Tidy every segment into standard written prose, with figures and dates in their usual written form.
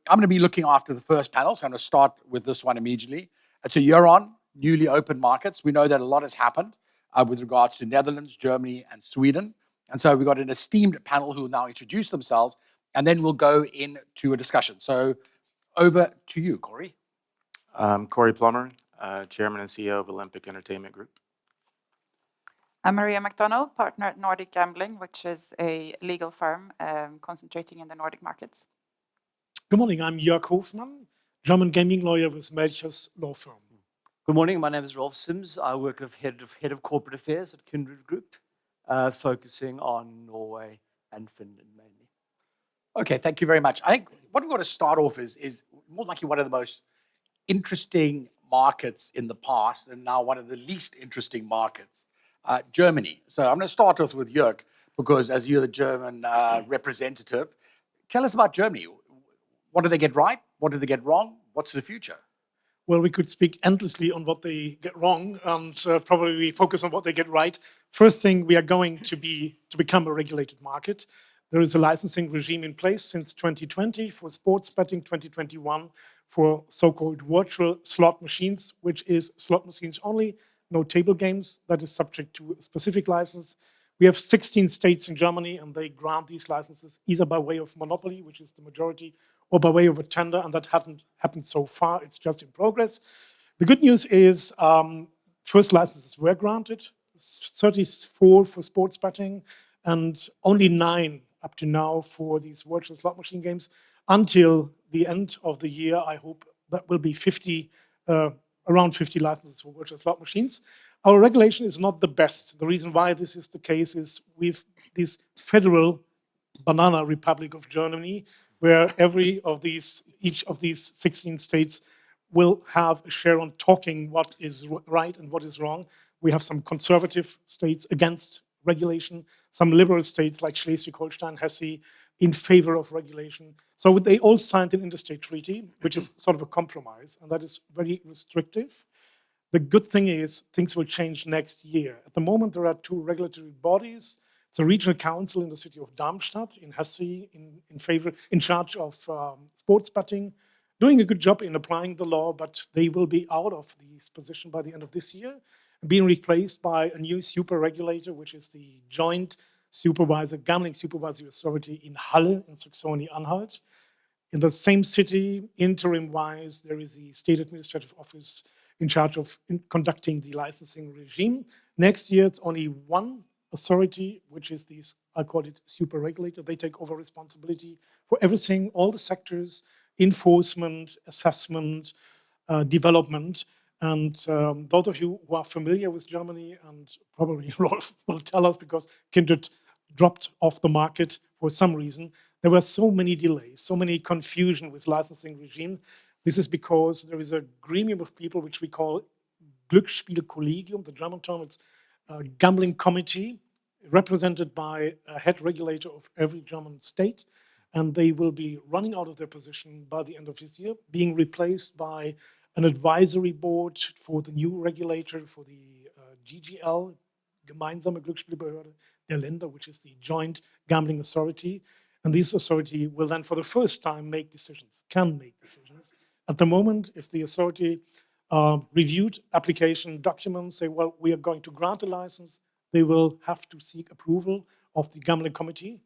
I'm going to be looking after the first panel, so I'm going to start with this one immediately. It's a year on newly open markets. We know that a lot has happened with regards to Netherlands, Germany, and Sweden. And so we've got an esteemed panel who will now introduce themselves, and then we'll go into a discussion. So over to you, Corey. Corey Plummer, Chairman and CEO of Olympic Entertainment Group. I'm Maria McDonald, partner at Nordic Gambling, which is a legal firm concentrating in the Nordic markets. Good morning, I'm Joerg Hofmann, German gaming lawyer with Melchers law firm. Good morning, my name is Rolf. I work as head of corporate affairs at Kindred Group, focusing on Norway and Finland mainly. Okay, thank you very much. I think what we've got to start off is more likely one of the most interesting markets in the past, and now one of the least interesting markets, Germany. So I'm going to start off with Joerg, because as you're the German representative, tell us about Germany. What did they get right? What did they get wrong? What's the future? Well, we could speak endlessly on what they get wrong, and probably we focus on what they get right. First thing, we are going to become a regulated market. There is a licensing regime in place since 2020 for sports betting, 2021 for so-called virtual slot machines, which is slot machines only, no table games. That is subject to a specific license. We have 16 states in Germany, and they grant these licenses either by way of monopoly, which is the majority, or by way of a tender, and that hasn't happened so far. It's just in progress. The good news is first licenses were granted, 34 for sports betting, and only 9 up to now for these virtual slot machine games. Until the end of the year, I hope that will be 50, around 50 licenses for virtual slot machines. Our regulation is not the best. The reason why this is the case is we've this federal banana republic of Germany, where each of these 16 states will have a share on talking what is right and what is wrong. We have some conservative states against regulation, some liberal states like Schleswig-Holstein, Hesse, in favor of regulation. So they all signed an interstate treaty, which is sort of a compromise, and that is very restrictive. The good thing is things will change next year. At the moment, there are 2 regulatory bodies. It's a regional council in the city of Darmstadt, in Hesse, in charge of sports betting, doing a good job in applying the law, but they will be out of this position by the end of this year, being replaced by a new super regulator, which is the joint gambling supervisory authority in Halle in Saxony-Anhalt. In the same city, interim-wise, there is the state administrative office in charge of conducting the licensing regime. Next year, it's only one authority, which is this, I call it super regulator. They take over responsibility for everything, all the sectors, enforcement, assessment, development. And those of you who are familiar with Germany, and probably Rolf will tell us because Kindred dropped off the market for some reason, there were so many delays, so many confusion with licensing regime. This is because there is a gremium of people which we call Glücksspielkollegium, the German term, it's a gambling committee represented by a head regulator of every German state, and they will be running out of their position by the end of this year, being replaced by an advisory board for the new regulator, for the GGL, Gemeinsame Glücksspielbehörde der Länder, which is the joint gambling authority. And this authority will then, for the first time, can make decisions. At the moment, if the authority reviewed application documents, say, well, we are going to grant a license, they will have to seek approval of the gambling committee.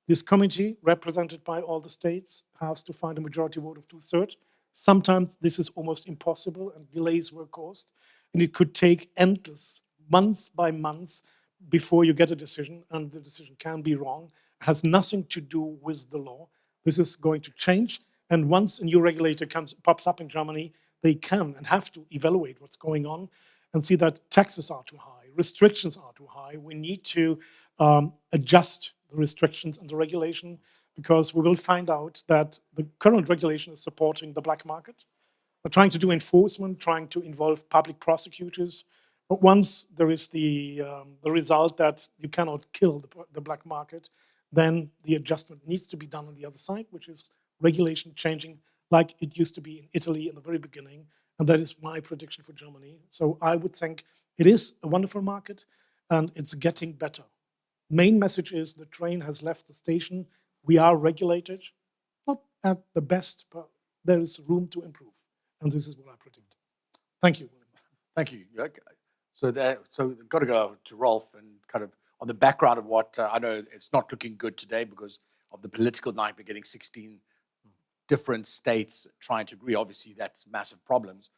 This committee, represented by all the states, has to find a majority vote of 2/3. Sometimes this is almost impossible and delays were caused. And it could take endless, months by months, before you get a decision, and the decision can be wrong. It has nothing to do with the law. This is going to change. And once a new regulator pops up in Germany, they can and have to evaluate what's going on and see that taxes are too high, restrictions are too high. We need to adjust the restrictions and the regulation, because we will find out that the current regulation is supporting the black market. We're trying to do enforcement, trying to involve public prosecutors. But once there is the result that you cannot kill the black market, then the adjustment needs to be done on the other side, which is regulation changing like it used to be in Italy in the very beginning. And that is my prediction for Germany. So I would think it is a wonderful market and it's getting better. Main message is the train has left the station. We are regulated, not at the best, but there is room to improve. And this is what I predict. Thank you. Thank you, Joerg. So we've got to go to Rolf and kind of on the background of what I know it's not looking good today because of the political nightmare, getting 16 different states trying to agree. Obviously, that's massive problems.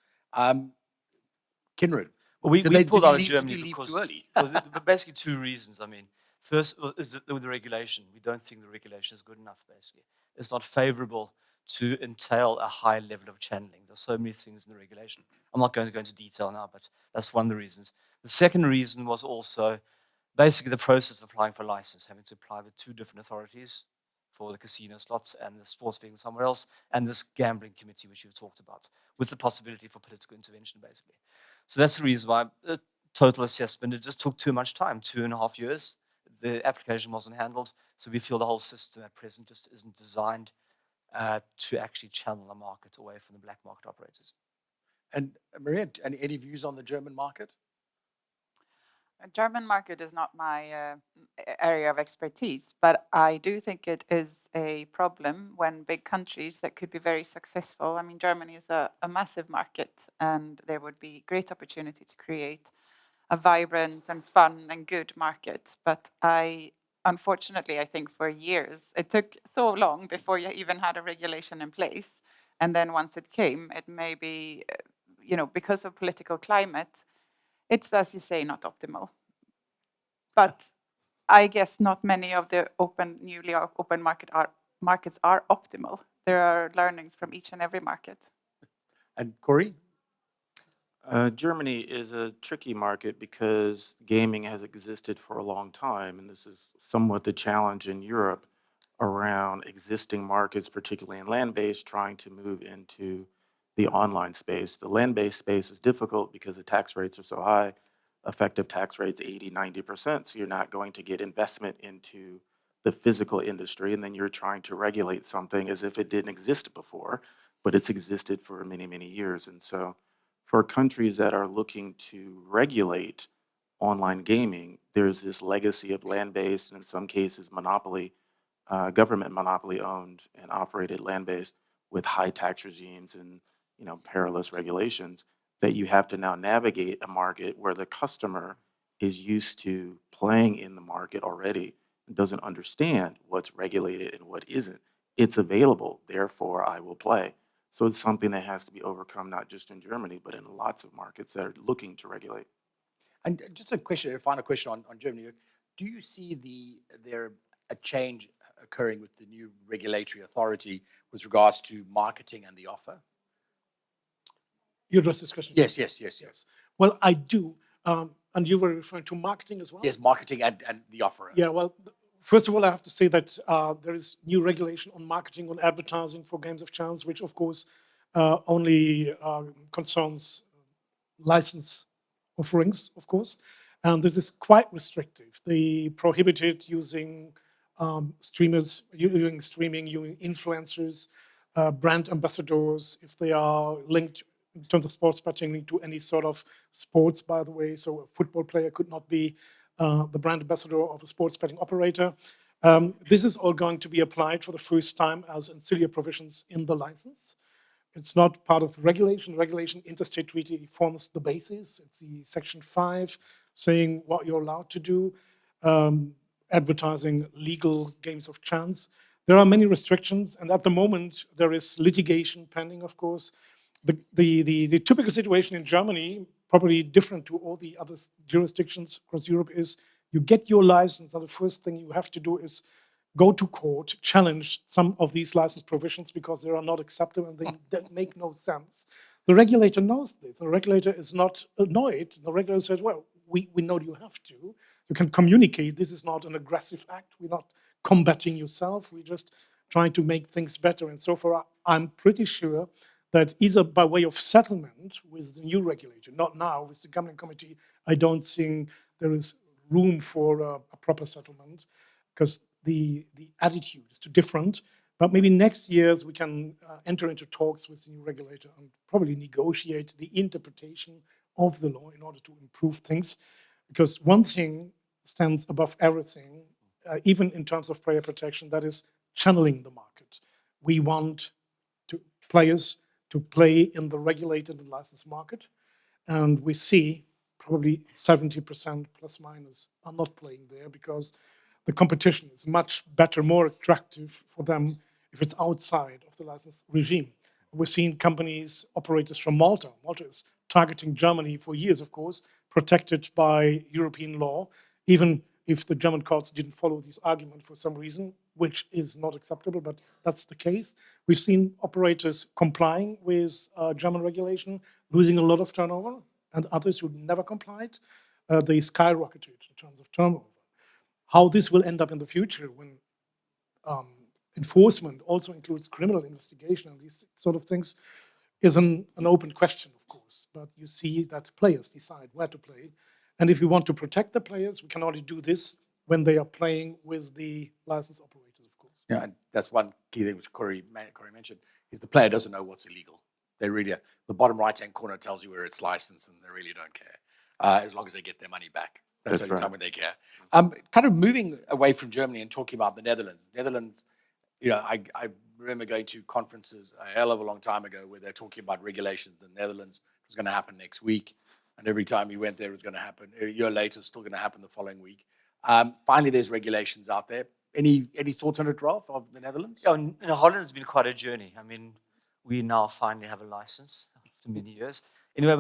Kindred. Well, we Did pulled you out of leave- Germany did you leave because too early? but basically two reasons. I mean, first is with the regulation. We don't think the regulation is good enough. Basically, it's not favourable to entail a high level of channeling. There's so many things in the regulation. I'm not going to go into detail now, but that's one of the reasons. The second reason was also basically the process of applying for a license, having to apply with two different authorities for the casino slots and the sports betting somewhere else, and this gambling committee, which you've talked about, with the possibility for political intervention, basically. So that's the reason why the total assessment, it just took too much time, 2.5 years. The application wasn't handled. So we feel the whole system at present just isn't designed to actually channel the market away from the black market operators. And Maria, any views on the German market? German market is not my area of expertise, but I do think it is a problem when big countries that could be very successful. I mean, Germany is a massive market, and there would be great opportunity to create a vibrant and fun and good market. But unfortunately, I think for years, it took so long before you even had a regulation in place. And then once it came, it may be, because of political climate, it's, as you say, not optimal. But I guess not many of the newly open markets are optimal. There are learnings from each and every market. And Corey? Germany is a tricky market because gaming has existed for a long time, and this is somewhat the challenge in Europe around existing markets, particularly in land-based, trying to move into the online space. The land-based space is difficult because the tax rates are so high, effective tax rates 80, 90%, so you're not going to get investment into the physical industry, and then you're trying to regulate something as if it didn't exist before, but it's existed for many, many years. And so for countries that are looking to regulate online gaming, there's this legacy of land-based, and in some cases monopoly, government monopoly-owned and operated land-based with high tax regimes and perilous regulations that you have to now navigate a market where the customer is used to playing in the market already and doesn't understand what's regulated and what isn't. It's available, therefore I will play. So it's something that has to be overcome, not just in Germany, but in lots of markets that are looking to regulate. And just a final question on Germany. Do you see there a change occurring with the new regulatory authority with regards to marketing and the offer? You address this question? Yes. Well, I do. And you were referring to marketing as well? Yes, marketing and the offer. Yeah, well, first of all, I have to say that there is new regulation on marketing, on advertising for games of chance, which of course only concerns license offerings, of course. And this is quite restrictive. They prohibited using streamers, using streaming, using influencers, brand ambassadors, if they are linked in terms of sports betting, linked to any sort of sports, by the way. So a football player could not be the brand ambassador of a sports betting operator. This is all going to be applied for the first time as ancillary provisions in the license. It's not part of regulation. Regulation, interstate treaty forms the basis. It's the section 5 saying what you're allowed to do, advertising legal games of chance. There are many restrictions, and at the moment there is litigation pending, of course. The typical situation in Germany, probably different to all the other jurisdictions across Europe, is you get your license, and the first thing you have to do is go to court, challenge some of these license provisions because they are not acceptable and they make no sense. The regulator knows this. The regulator is not annoyed. The regulator says, well, we know you have to. You can communicate. This is not an aggressive act. We're not combating yourself. We're just trying to make things better. And so far, I'm pretty sure that either by way of settlement with the new regulator, not now with the gambling committee, I don't think there is room for a proper settlement because the attitude is too different. But maybe next year we can enter into talks with the new regulator and probably negotiate the interpretation of the law in order to improve things. Because one thing stands above everything, even in terms of player protection, that is channeling the market. we want players to play in the regulated and licensed market. And we see probably 70% plus minus are not playing there because the competition is much better, more attractive for them if it's outside of the license regime. We're seeing companies, operators from Malta. Malta is targeting Germany for years, of course, protected by European law, even if the German courts didn't follow this argument for some reason, which is not acceptable, but that's the case. We've seen operators complying with German regulation, losing a lot of turnover, and others who never complied, they skyrocketed in terms of turnover. How this will end up in the future when enforcement also includes criminal investigation and these sort of things is an open question, of course. But you see that players decide where to play. And if we want to protect the players, we can only do this when they are playing with the license operators, of course. Yeah, and that's one key thing which Corey mentioned, is the player doesn't know what's illegal. They really, the bottom right-hand corner tells you where it's licensed, and they really don't care, as long as they get their money back. That's the only time when they care. Kind of moving away from Germany and talking about the Netherlands. Netherlands, I remember going to conferences a hell of a long time ago where they're talking about regulations in the Netherlands. It was going to happen next week. And every time you went there, it was going to happen. A year later, it's still going to happen the following week. Finally, there's regulations out there. Any thoughts on it, Rolf, of the Netherlands? Yeah, Holland has been quite a journey. I mean, we now finally have a license after many years. Anyway,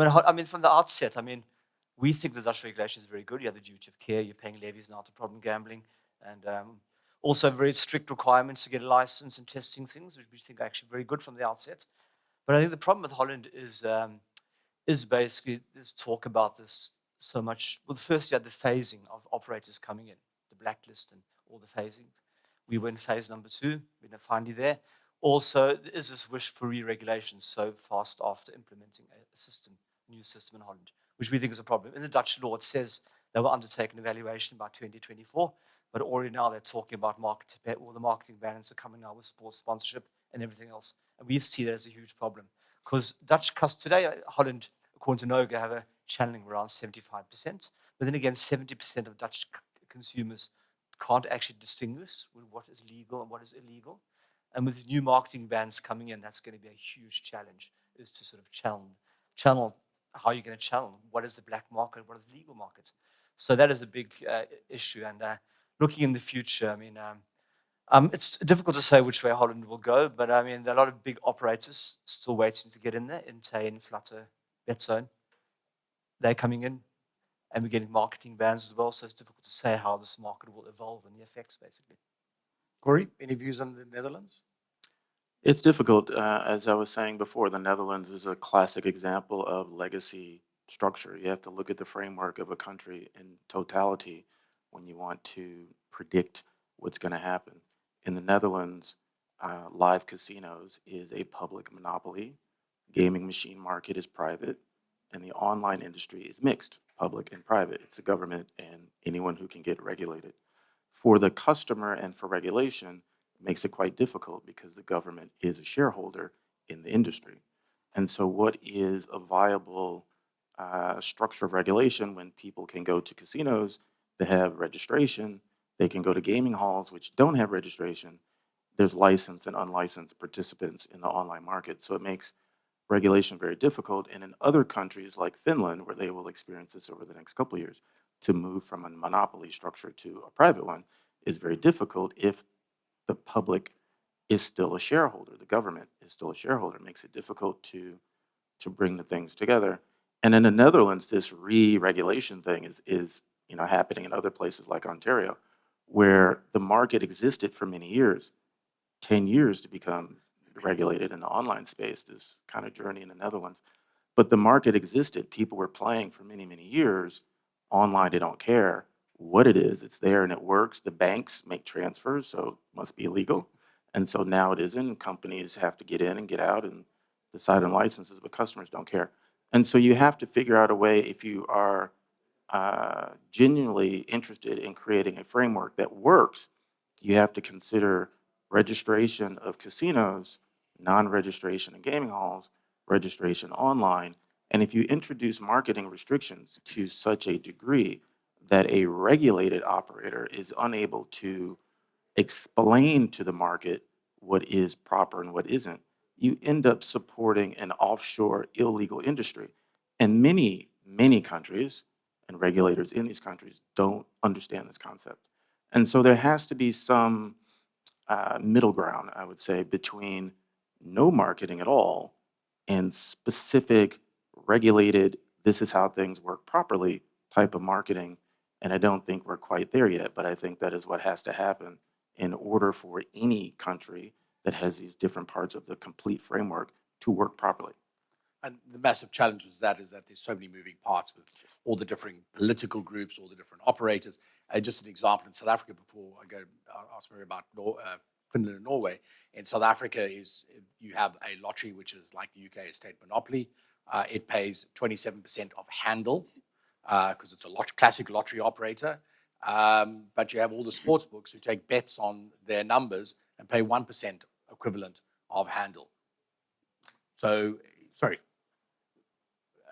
from the outset, we think the Dutch regulation is very good. You have the duty of care, you're paying levies now to problem gambling, and also very strict requirements to get a license and testing things, which we think are actually very good from the outset. But I think the problem with Holland is basically this talk about this so much. Well, first you had the phasing of operators coming in, the blacklist and all the phasings. We were in phase number 2, we're finally there. Also, there is this wish for re-regulation so fast after implementing a new system in Holland, which we think is a problem. In the Dutch law, it says they will undertake an evaluation by 2024, but already now they're talking about all the marketing bans are coming now with sports sponsorship and everything else. And we see that as a huge problem. Because Dutch customers today, Holland, according to Noga, have a channeling around 75%. But then again, 70% of Dutch consumers can't actually distinguish what is legal and what is illegal. And with new marketing bans coming in, that's going to be a huge challenge, is to sort of channel how you're going to channel what is the black market, what is the legal market. So that is a big issue. And looking in the future, it's difficult to say which way Holland will go, but there are a lot of big operators still waiting to get in there. Intane, Flutter, BetZone, they're coming in, and we're getting marketing bans as well. So it's difficult to say how this market will evolve and the effects, basically. Corey, any views on the Netherlands? It's difficult. As I was saying before, the Netherlands is a classic example of legacy structure. You have to look at the framework of a country in totality when you want to predict what's going to happen. In the Netherlands, live casinos is a public monopoly. Gaming machine market is private, and the online industry is mixed, public and private. It's the government and anyone who can get regulated. For the customer and for regulation, it makes it quite difficult because the government is a shareholder in the industry. And so what is a viable structure of regulation when people can go to casinos that have registration, they can go to gaming halls which don't have registration, there's licensed and unlicensed participants in the online market. So it makes regulation very difficult. And in other countries like Finland, where they will experience this over the next couple of years, to move from a monopoly structure to a private one is very difficult if the public is still a shareholder. The government is still a shareholder. It makes it difficult to bring the things together. And in the Netherlands, this re-regulation thing is happening in other places like Ontario, where the market existed for many years, 10 years to become regulated in the online space, this kind of journey in the Netherlands. But the market existed. People were playing for many, many years. Online, they don't care what it is. It's there and it works. The banks make transfers, so it must be illegal. And so now it isn't. Companies have to get in and get out and decide on licenses, but customers don't care. And so you have to figure out a way, if you are genuinely interested in creating a framework that works, you have to consider registration of casinos, non-registration in gaming halls, registration online. And if you introduce marketing restrictions to such a degree that a regulated operator is unable to explain to the market what is proper and what isn't, you end up supporting an offshore illegal industry. And many, many countries and regulators in these countries don't understand this concept. And so there has to be some middle ground, I would say, between no marketing at all and specific regulated, this is how things work properly type of marketing. And I don't think we're quite there yet, but I think that is what has to happen in order for any country that has these different parts of the complete framework to work properly. And the massive challenge with that is that there's so many moving parts with all the different political groups, all the different operators. Just an example in South Africa, before I go ask Mary about Finland and Norway. In South Africa, you have a lottery which is like the UK, a state monopoly. It pays 27% of handle because it's a classic lottery operator. But you have all the sports books who take bets on their numbers and pay 1% equivalent of handle. So, sorry.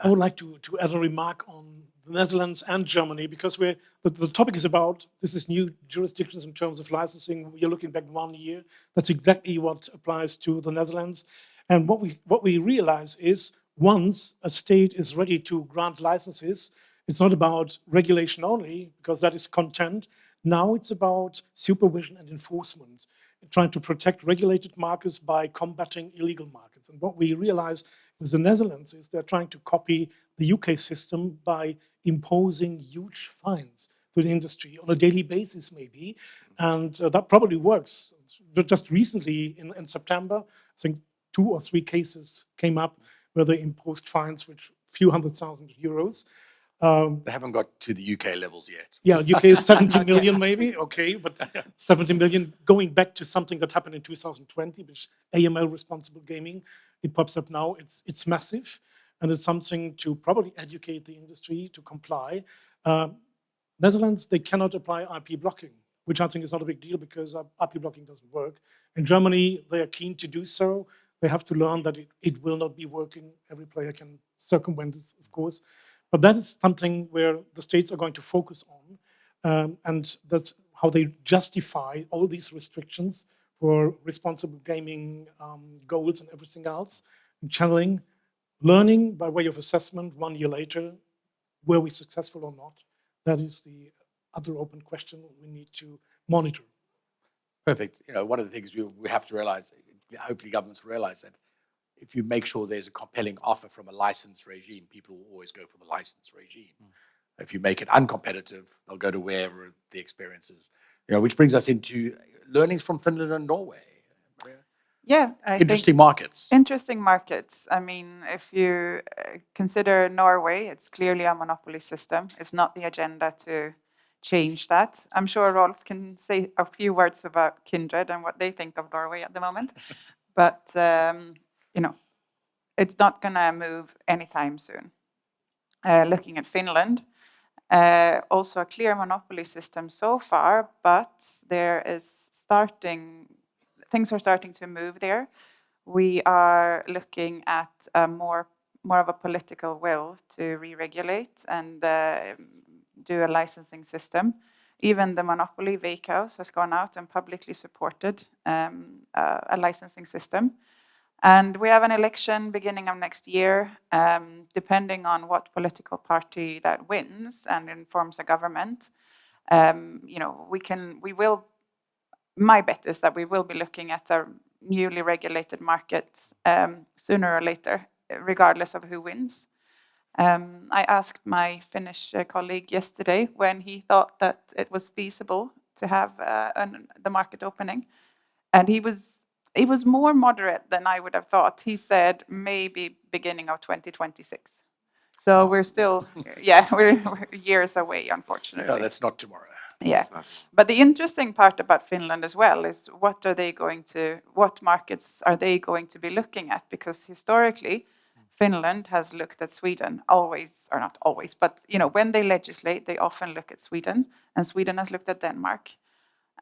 I would like to add a remark on the Netherlands and Germany, because the topic is about, this is new jurisdictions in terms of licensing. You're looking back 1 year. That's exactly what applies to the Netherlands. And what we realize is, once a state is ready to grant licenses, it's not about regulation only, because that is content. Now it's about supervision and enforcement, trying to protect regulated markets by combating illegal markets. And what we realize with the Netherlands is they're trying to copy the UK system by imposing huge fines to the industry on a daily basis, maybe. And that probably works. But just recently, in September, I think 2 or 3 cases came up where they imposed fines which a few €100,000. They haven't got to the UK levels yet. Yeah, UK is 70 million maybe, okay, but 70 million going back to something that happened in 2020, which AML responsible gaming, it pops up now. It's massive, and it's something to probably educate the industry to comply. Netherlands, they cannot apply IP blocking, which I think is not a big deal because IP blocking doesn't work. In Germany, they are keen to do so. They have to learn that it will not be working. Every player can circumvent this, of course. But that is something where the states are going to focus on. And that's how they justify all these restrictions for responsible gaming goals and everything else. And channeling, learning by way of assessment 1 year later, were we successful or not? That is the other open question we need to monitor. Perfect. One of the things we have to realize, hopefully governments realize that if you make sure there's a compelling offer from a license regime, people will always go for the license regime. If you make it uncompetitive, they'll go to wherever the experience is. Which brings us into learnings from Finland and Norway. Yeah, Interesting markets. Interesting markets. I mean, if you consider Norway, it's clearly a monopoly system. It's not the agenda to change that. I'm sure Rolf can say a few words about Kindred and what they think of Norway at the moment. But, it's not going to move anytime soon. Looking at Finland, also a clear monopoly system so far, but things are starting to move there. We are looking at more of a political will to re-regulate and do a licensing system. Even the monopoly, Veikkaus, has gone out and publicly supported a licensing system. And we have an election beginning of next year. Depending on what political party that wins and informs a government, my bet is that we will be looking at a newly regulated market sooner or later, regardless of who wins. I asked my Finnish colleague yesterday when he thought that it was feasible to have the market opening, and he was more moderate than I would have thought. He said maybe beginning of 2026. So we're still, we're years away, unfortunately. No, that's not tomorrow. Yeah, but the interesting part about Finland as well is what markets are they going to be looking at? Because historically, Finland has looked at Sweden always, or not always, but when they legislate, they often look at Sweden, and Sweden has looked at Denmark.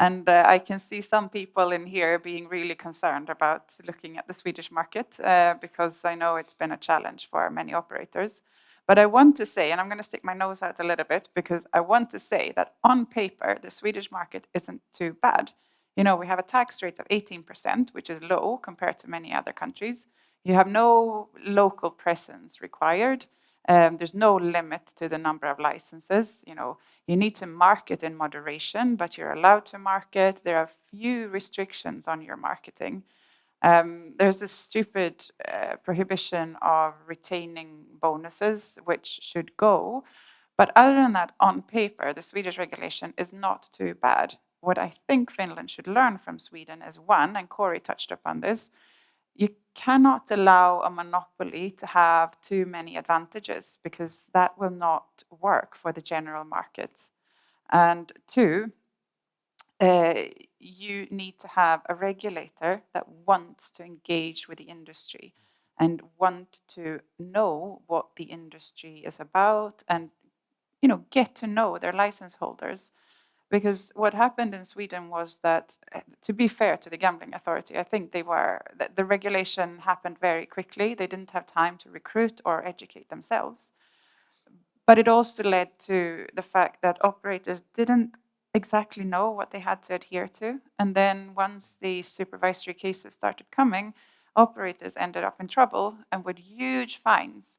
And I can see some people in here being really concerned about looking at the Swedish market because I know it's been a challenge for many operators. But I want to say, and I'm going to stick my nose out a little bit, because I want to say that on paper, the Swedish market isn't too bad. You know, we have a tax rate of 18%, which is low compared to many other countries. You have no local presence required. There's no limit to the number of licenses. You know, you need to market in moderation, but you're allowed to market. There are few restrictions on your marketing. There's this stupid prohibition of retaining bonuses, which should go. But other than that, on paper, the Swedish regulation is not too bad. What I think Finland should learn from Sweden is one, and Corey touched upon this, you cannot allow a monopoly to have too many advantages because that will not work for the general market. And two, you need to have a regulator that wants to engage with the industry and want to know what the industry is about and, you know, get to know their license holders. Because what happened in Sweden was that, to be fair to the gambling authority, I think the regulation happened very quickly. They didn't have time to recruit or educate themselves. But it also led to the fact that operators didn't exactly know what they had to adhere to. And then once the supervisory cases started coming, operators ended up in trouble and with huge fines.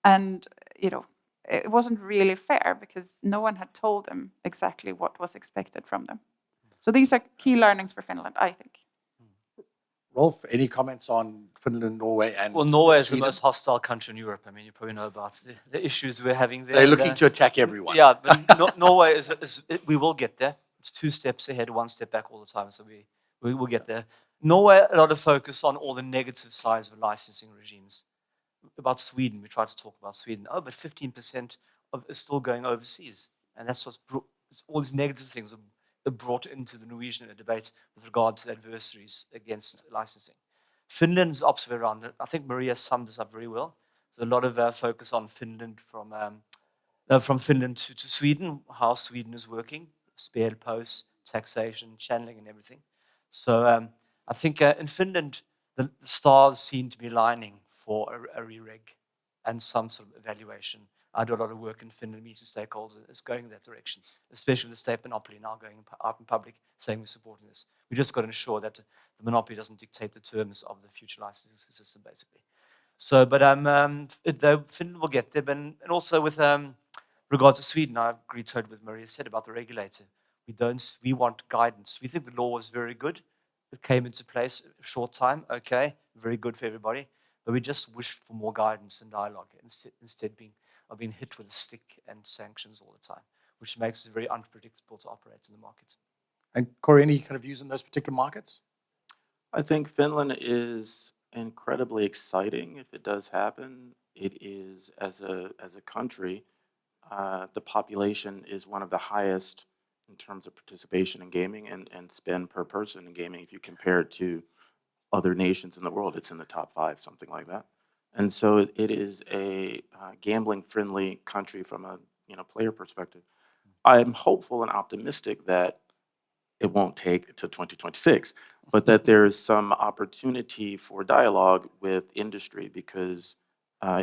And, you know, it wasn't really fair because no one had told them exactly what was expected from them. So these are key learnings for Finland, I think. Rolf, any comments on Finland, Norway, and Well, Norway is the Sweden? most hostile country in Europe. I mean, you probably know about the issues we're having there. They're looking to attack everyone. Yeah, but Norway we will get there. It's 2 steps ahead, 1 step back all the time. So we will get there. Norway, a lot of focus on all the negative sides of licensing regimes. About Sweden, we try to talk about Sweden. Oh, but 15% is still going overseas. And that's what's all these negative things are brought into the Norwegian debate with regard to the adversaries against licensing. Finland's opposite way around. I think Maria summed this up very well. There's a lot of focus on Finland from Finland to Sweden, how Sweden is working, spelposts, taxation, channeling and everything. So I think in Finland, the stars seem to be lining for a re-reg and some sort of evaluation. I do a lot of work in Finland, meeting stakeholders. It's going in that direction, especially with the state monopoly now going out in public saying we're supporting this. We just got to ensure that the monopoly doesn't dictate the terms of the future licensing system, basically. So, but Finland will get there. And also with regard to Sweden, I agree totally with Maria said about the regulator. We want guidance. We think the law was very good. It came into place a short time. Okay, very good for everybody. But we just wish for more guidance and dialogue instead of being hit with a stick and sanctions all the time, which makes it very unpredictable to operate in the market. And Corey, any kind of views on those particular markets? I think Finland is incredibly exciting if it does happen. It is, as a country, the population is one of the highest in terms of participation in gaming and spend per person in gaming. If you compare it to other nations in the world, it's in the top 5, something like that. And so it is a gambling-friendly country from a player perspective. I'm hopeful and optimistic that it won't take to 2026, but that there is some opportunity for dialogue with industry because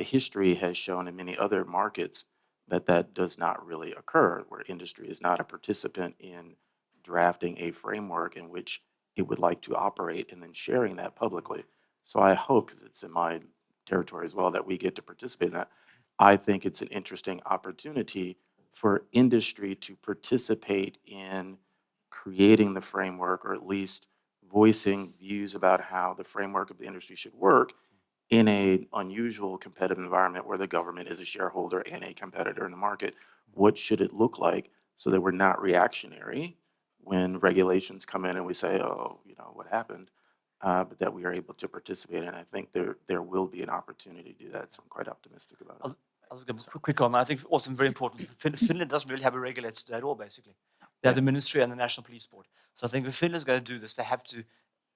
history has shown in many other markets that does not really occur, where industry is not a participant in drafting a framework in which it would like to operate and then sharing that publicly. So I hope, because it's in my territory as well, that we get to participate in that. I think it's an interesting opportunity for industry to participate in creating the framework, or at least voicing views about how the framework of the industry should work in an unusual competitive environment where the government is a shareholder and a competitor in the market. What should it look like so that we're not reactionary when regulations come in and we say, oh, what happened? But that we are able to participate. And I think there will be an opportunity to do that. So I'm quite optimistic about it. I was going to quick comment. I think also very important. Finland doesn't really have a regulator today at all, basically. They have the ministry and the National Police Board. So I think if Finland's going to do this, they have to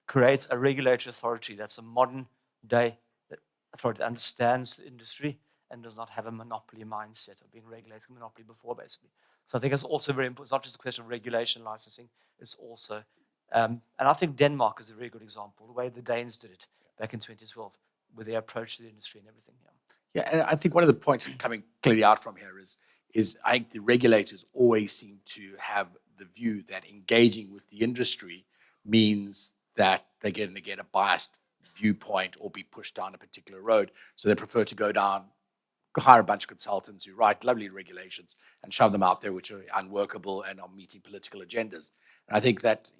create a regulatory authority that's a modern day authority that understands the industry and does not have a monopoly mindset of being regulated monopoly before, basically. So I think it's also very important. It's not just a question of regulation, licensing. It's also, and I think Denmark is a very good example, the way the Danes did it back in 2012, with their approach to the industry and everything. Yeah, and I think one of the points coming clearly out from here is I think the regulators always seem to have the view that engaging with the industry means that they're going to get a biased viewpoint or be pushed down a particular road. So they prefer to go down, hire a bunch of consultants who write lovely regulations and shove them out there, which are unworkable and are meeting political agendas. And I think that,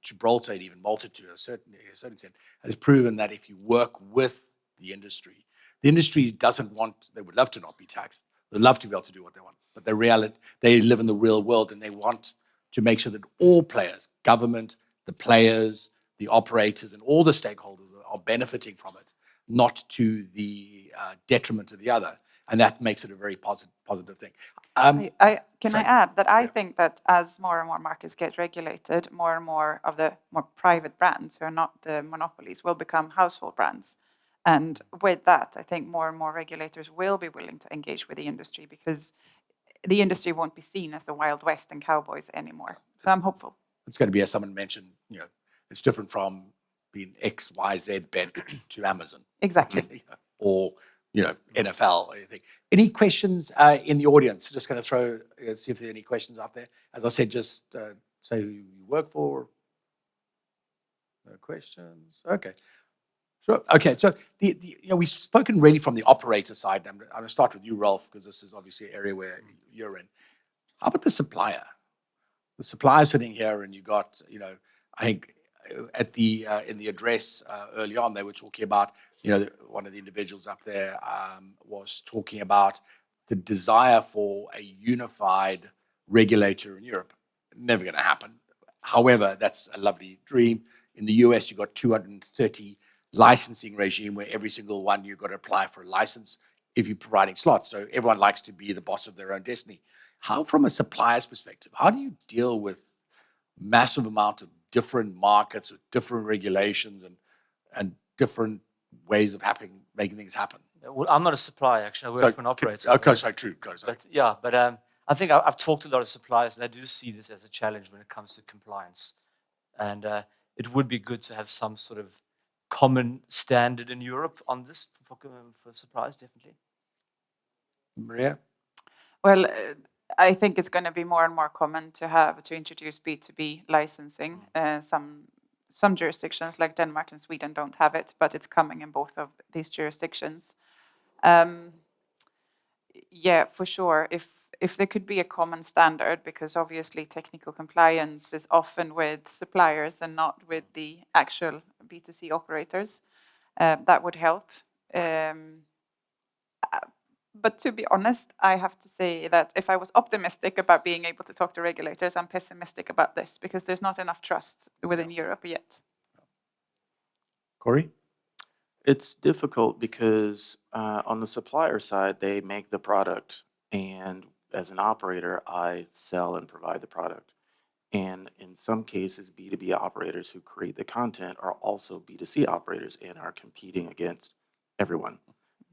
Gibraltar and even Malta to a certain extent has proven that if you work with the industry doesn't want, they would love to not be taxed. They'd love to be able to do what they want, but they live in the real world and they want to make sure that all players, government, the players, the operators, and all the stakeholders are benefiting from it, not to the detriment of the other. And that makes it a very positive thing. Can I sorry. add that I Yeah. think that as more and more markets get regulated, more and more of the more private brands who are not the monopolies will become household brands. And with that, I think more and more regulators will be willing to engage with the industry because the industry won't be seen as the Wild West and cowboys anymore. So I'm hopeful. It's going to be, as someone mentioned, it's different from being X, Y, Z bet to Amazon. Exactly. Or, NFL or anything. Any questions in the audience? Just going to see if there are any questions out there. As I said, just say who you work for. No questions. Okay. Sure. Okay. So we've spoken really from the operator side. I'm going to start with you, Rolf, because this is obviously an area where you're in. How about the supplier? The supplier sitting here, and you got, I think at the in the address early on, they were talking about, one of the individuals up there was talking about the desire for a unified regulator in Europe. Never going to happen. However, that's a lovely dream. In the US, you've got 230 licensing regime where every single one you've got to apply for a license if you're providing slots. So everyone likes to be the boss of their own destiny. How, from a supplier's perspective, how do you deal with massive amount of different markets with different regulations and different ways of making things happen? Well, I'm not a supplier, actually. I work for an operator. Okay, sorry, true. But yeah, I think I've talked to a lot of suppliers, and they do see this as a challenge when it comes to compliance. And it would be good to have some sort of common standard in Europe on this for suppliers, definitely. Maria? Well, I think it's going to be more and more common to introduce B2B licensing. Some jurisdictions like Denmark and Sweden don't have it, but it's coming in both of these jurisdictions. Yeah, for sure. If there could be a common standard, because obviously technical compliance is often with suppliers and not with the actual B2C operators, that would help. But to be honest, I have to say that if I was optimistic about being able to talk to regulators, I'm pessimistic about this because there's not enough trust within Europe yet. Corey? It's difficult because on the supplier side, they make the product, and as an operator, I sell and provide the product. And in some cases, B2B operators who create the content are also B2C operators and are competing against everyone,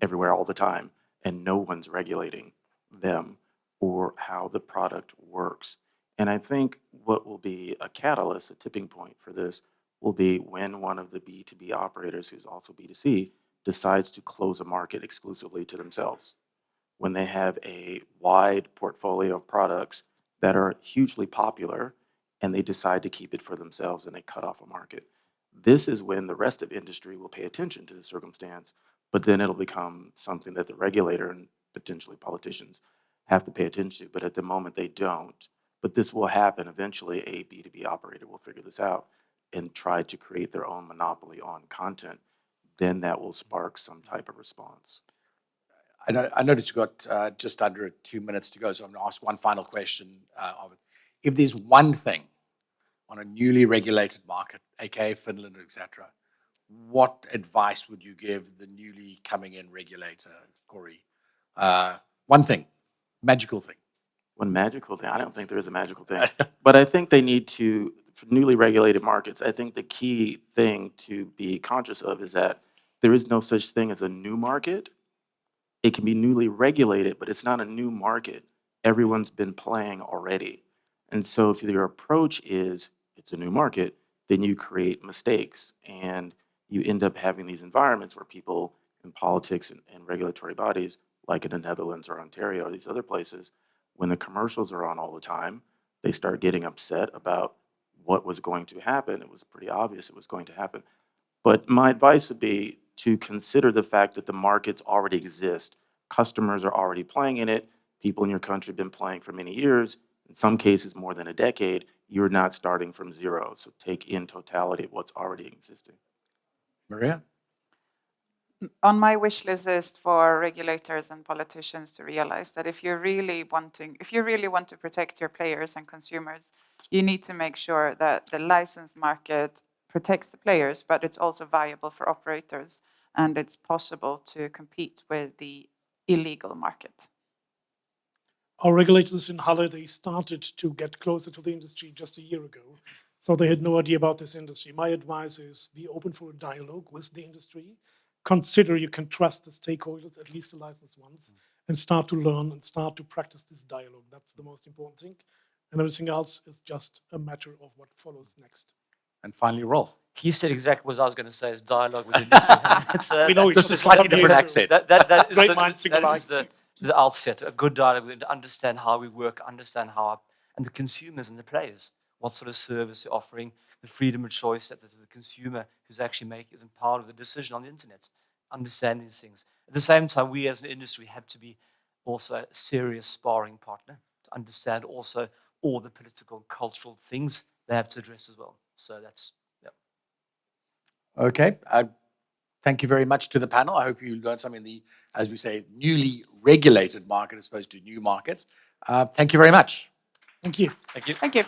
everywhere, all the time. And no one's regulating them or how the product works. And I think what will be a catalyst, a tipping point for this, will be when one of the B2B operators, who's also B2C, decides to close a market exclusively to themselves. When they have a wide portfolio of products that are hugely popular and they decide to keep it for themselves and they cut off a market. This is when the rest of industry will pay attention to the circumstance, but then it'll become something that the regulator and potentially politicians have to pay attention to. But at the moment they don't. But this will happen. Eventually a B2B operator will figure this out and try to create their own monopoly on content. Then that will spark some type of response. I noticed you've got just under 2 minutes to go, so I'm going to ask one final question of it. If there's one thing on a newly regulated market, aka Finland, etc., what advice would you give the newly coming in regulator, Corey? One thing, magical thing. One magical thing? I don't think there is a magical thing. But I think they need to, for newly regulated markets, I think the key thing to be conscious of is that there is no such thing as a new market. It can be newly regulated, but it's not a new market. Everyone's been playing already. And so if your approach is it's a new market, then you create mistakes and you end up having these environments where people in politics and regulatory bodies, like in the Netherlands or Ontario or these other places, when the commercials are on all the time, they start getting upset about what was going to happen. It was pretty obvious it was going to happen. But my advice would be to consider the fact that the markets already exist. Customers are already playing in it. People in your country have been playing for many years, in some cases more than a decade. You're not starting from zero. So take in totality of what's already existing. Maria? On my wish list is for regulators and politicians to realize that if you really want to protect your players and consumers, you need to make sure that the license market protects the players, but it's also viable for operators, and it's possible to compete with the illegal market. Our regulators in Halle, they started to get closer to the industry just a year ago. So they had no idea about this industry. My advice is be open for a dialogue with the industry. Consider you can trust the stakeholders, at least the licensed ones, and start to learn and start to practice this dialogue. That's the most important thing. And everything else is just a matter of what follows next. And finally, Rolf. He said exactly what I was going to say, is dialogue with industry. We know each Just other a for slightly some different years, accent. That is, Great minds think that is alike. the outset, a good dialogue, to understand how we work, understand and the consumers and the players, what sort of service you're offering, the freedom of choice that there's the consumer who's actually making part of the decision on the internet, understand these things. At the same time, we as an industry have to be also a serious sparring partner to understand also all the political and cultural things they have to address as well. So that's, yeah. Okay. Thank you very much to the panel. I hope you learned something in the, as we say, newly regulated market as opposed to new markets. Thank you very much. Thank you. Thank you. Thank you.